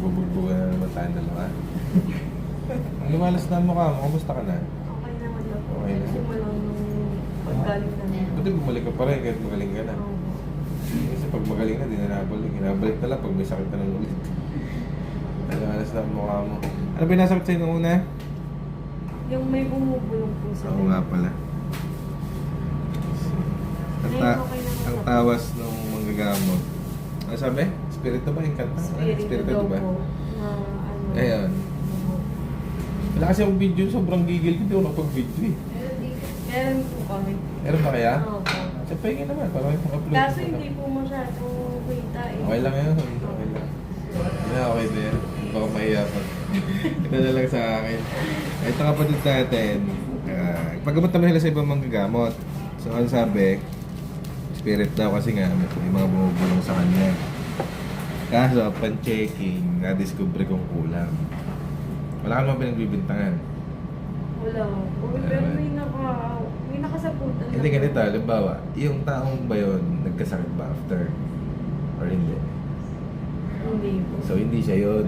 Nagbubugbog na naman tayong dalawa. Ang lumalas na ang mukha mo, kumusta ka na? Okay naman na po. Okay na. Simulang nung paggaling na niya. Buti bumalik ka pa rin kahit magaling ka na. Oo. Kasi pag magaling na, di na nabalik. Inabalik na lang pag may sakit ka ng ulit. Ang lumalas na ang mukha mo. Ano ba yung nasakit sa'yo nung una? Yung may bumubulong po sa Oo nga pala. Ang tawas ng manggagamot. Ano sabi? Spirito ba? Yung kanta? Spirito daw ba? po. Na ano. Ayun. Wala kasi akong video, sobrang gigil ko. Hindi ako nakapag-video eh. Meron po kami. Meron ba kaya? Oo po. Sa pahingin naman, para may pang-upload. Kaso hindi po masyado kita eh. Okay lang yun. Okay lang. Hindi na okay din. Baka mahiyapan. Ito na lang sa akin. Ito kapatid natin. Paggamot naman sila sa ibang manggagamot. So, ano sabi? Spirit daw kasi nga may mga bumubulong sa kanya. Kaso, upon checking, na-discover kong kulang. Wala ka naman pinagbibintangan. Wala po. Pero may nakasaputan. Hindi ganito, halimbawa, yung taong ba yun, nagkasakit ba after? Or hindi? Hindi po. So, hindi siya yun.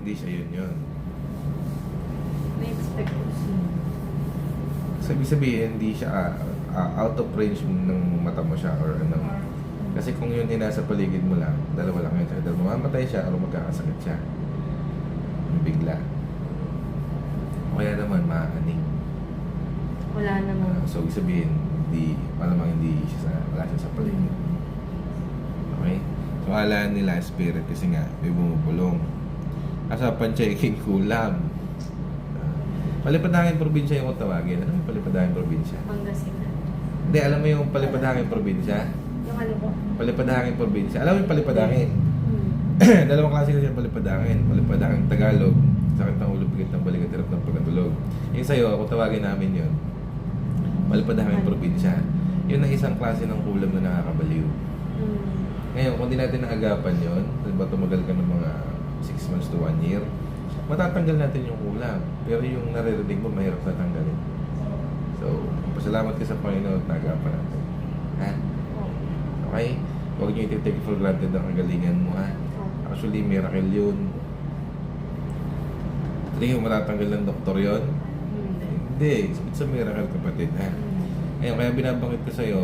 Hindi siya yun. Na-expect ko siya. So, ibig sabihin, hindi siya out of range ng mata mo siya or ano. Kasi kung yun ay nasa paligid mo lang, dalawa lang yun. Either mamamatay siya or magkakasakit siya. Bigla. O kaya naman, maaaning. Wala naman. So, ibig sabihin, malamang hindi wala siya sa paligid. Okay? So, alaan nila spirit kasi nga, may bumubulong. Asa pan-checking kulam. Palipadangin probinsya yung tawagin. Ano yung palipadangin probinsya? Pangasinan. Hindi, alam mo yung palipadangin probinsya? Yung ano po? Palipadangin probinsya. Alam mo yung palipadangin? Hmm. Dalawang klase kasi yung palipadangin. Palipadangin Tagalog, sakit ng ulo, bigit ng balik at hirap ng pagkatulog. Yung sa'yo, kung tawagin namin yun, palipadangin probinsya. Yun ang isang klase ng kulam na nakakabaliw. Hmm. Ngayon, kung di natin naagapan yun, diba tumagal ka ng mga 6 months to 1 year, matatanggal natin yung kulam. Pero yung naririnig mo, mahirap na tanggalin. So, pasalamat ka sa Panginoon at naagapan natin. Ha? Okay? Huwag niyo i-take for granted ang kagalingan mo, ha? Actually, miracle yun. Tingin mo matatanggal ng doktor yun? Hindi. It's a miracle, kapatid, ha? Ngayon, kaya binabanggit ko sa'yo,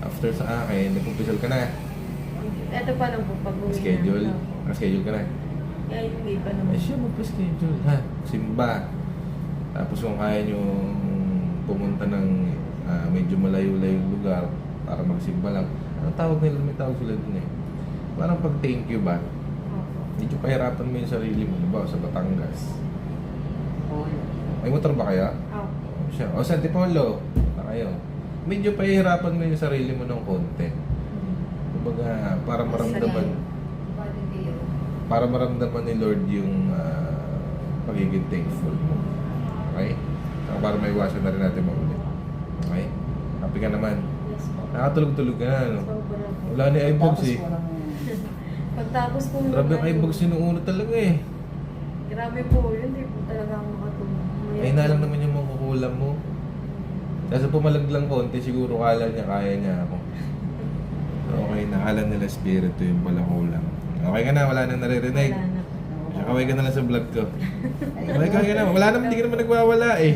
after sa akin, nag-umpisal ka na. Ito pa lang po pag-uwi Schedule. na. Schedule ka na. Kaya hindi pa naman. Ay, siya magpa-schedule, ha? Simba. Tapos kung kaya nyo pumunta ng medyo malayo-layo lugar para magsimba lang. Ang tawag nila, may tawag sila dun eh. Parang pag thank you ba? Medyo pahirapan mo yung sarili mo, diba? Sa Batangas. May motor ba kaya? Siya. O, San Tipolo. Na kayo. Medyo pahirapan mo yung sarili mo ng konti. Kumbaga, para maramdaman ni Lord yung pagiging thankful mo. Okay? Saka para maiwasan na rin natin maulit. Okay? Happy ka naman. Yes po. Nakatulog-tulog ka na, no? Sobra po. Wala ni iBogs eh. Pagtapos po Grabe ang iBogs yung una talaga eh. Grabe po yun. Hindi po talaga ako makatulog. Ay na lang naman yung makukulam mo. Kasi pumalaglang konti, siguro kala niya kaya niya ako. So, okay, nakala nila spirito yung pala kulang. Okay ka na, wala nang naririnig. Wala na po. Kaway ka na lang sa vlog ko. Okay ka na, wala naman, hindi ka naman nagwawala eh.